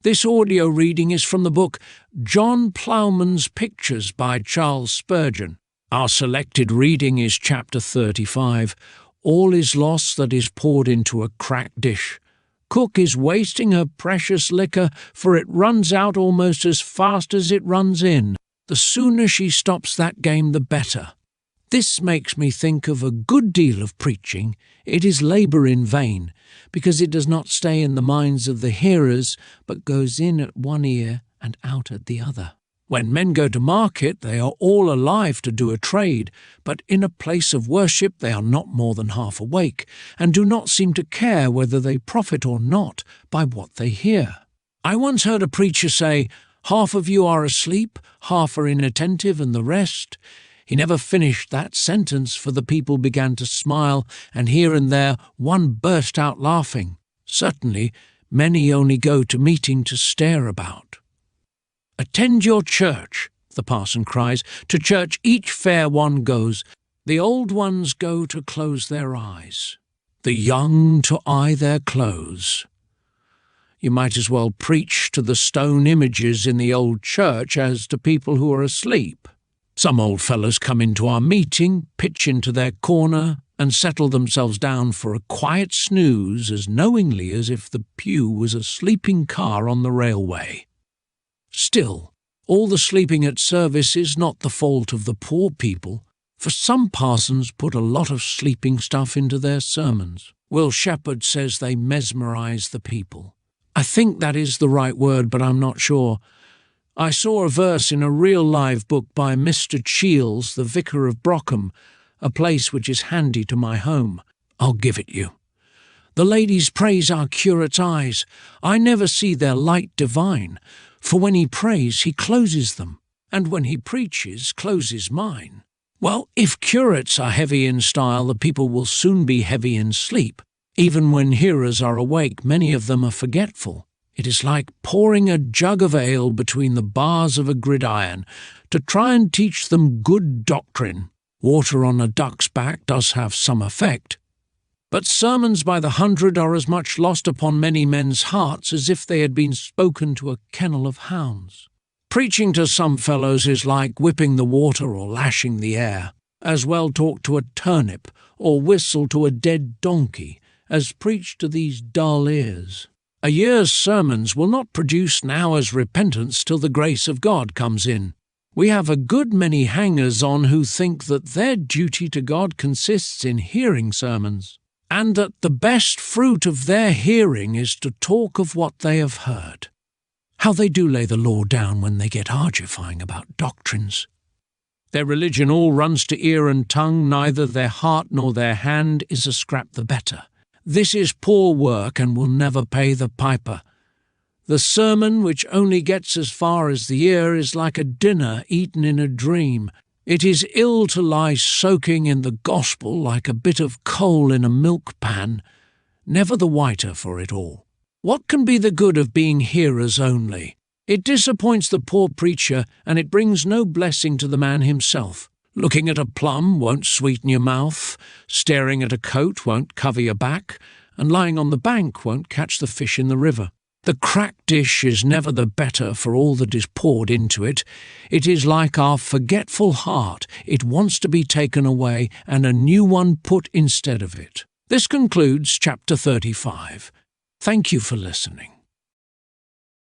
This audio reading is from the book John Ploughman's Pictures by Charles Spurgeon. Our selected reading is chapter 35, All is lost that is poured into a cracked dish. Cook is wasting her precious liquor, for it runs out almost as fast as it runs in. The sooner she stops that game, the better. This makes me think of a good deal of preaching. It is labour in vain, because it does not stay in the minds of the hearers, but goes in at one ear and out at the other. When men go to market, they are all alive to do a trade, but in a place of worship they are not more than half awake, and do not seem to care whether they profit or not by what they hear. I once heard a preacher say, "Half of you are asleep, half are inattentive, and the rest—" He never finished that sentence, for the people began to smile, and here and there one burst out laughing. Certainly, many only go to meeting to stare about. "Attend your church," the parson cries. "To church each fair one goes. The old ones go to close their eyes, the young to eye their clothes." You might as well preach to the stone images in the old church as to people who are asleep. Some old fellows come into our meeting, pitch into their corner, and settle themselves down for a quiet snooze as knowingly as if the pew was a sleeping car on the railway. Still, all the sleeping at service is not the fault of the poor people, for some parsons put a lot of sleeping stuff into their sermons. Will Shepherd says they mesmerize the people. I think that is the right word, but I'm not sure. I saw a verse in a real live book by Mr. Shields, the vicar of Brockham, a place which is handy to my home. I'll give it you. "The ladies praise our curate's eyes. I never see their light divine, for when he prays he closes them, and when he preaches closes mine." Well, if curates are heavy in style, the people will soon be heavy in sleep. Even when hearers are awake, many of them are forgetful. It is like pouring a jug of ale between the bars of a gridiron to try and teach them good doctrine. Water on a duck's back does have some effect, but sermons by the hundred are as much lost upon many men's hearts as if they had been spoken to a kennel of hounds. Preaching to some fellows is like whipping the water or lashing the air. As well talk to a turnip or whistle to a dead donkey as preach to these dull ears. A year's sermons will not produce an hour's repentance till the grace of God comes in. We have a good many hangers-on who think that their duty to God consists in hearing sermons, and that the best fruit of their hearing is to talk of what they have heard. How they do lay the law down when they get argyfying about doctrines. Their religion all runs to ear and tongue, neither their heart nor their hand is a scrap the better. This is poor work and will never pay the piper. The sermon which only gets as far as the ear is like a dinner eaten in a dream. It is ill to lie soaking in the gospel like a bit of coal in a milk pan, never the whiter for it all. What can be the good of being hearers only? It disappoints the poor preacher, and it brings no blessing to the man himself. Looking at a plum won't sweeten your mouth, staring at a coat won't cover your back, and lying on the bank won't catch the fish in the river. The cracked dish is never the better for all that is poured into it. It is like our forgetful heart. It wants to be taken away and a new one put instead of it. This concludes chapter 35. Thank you for listening.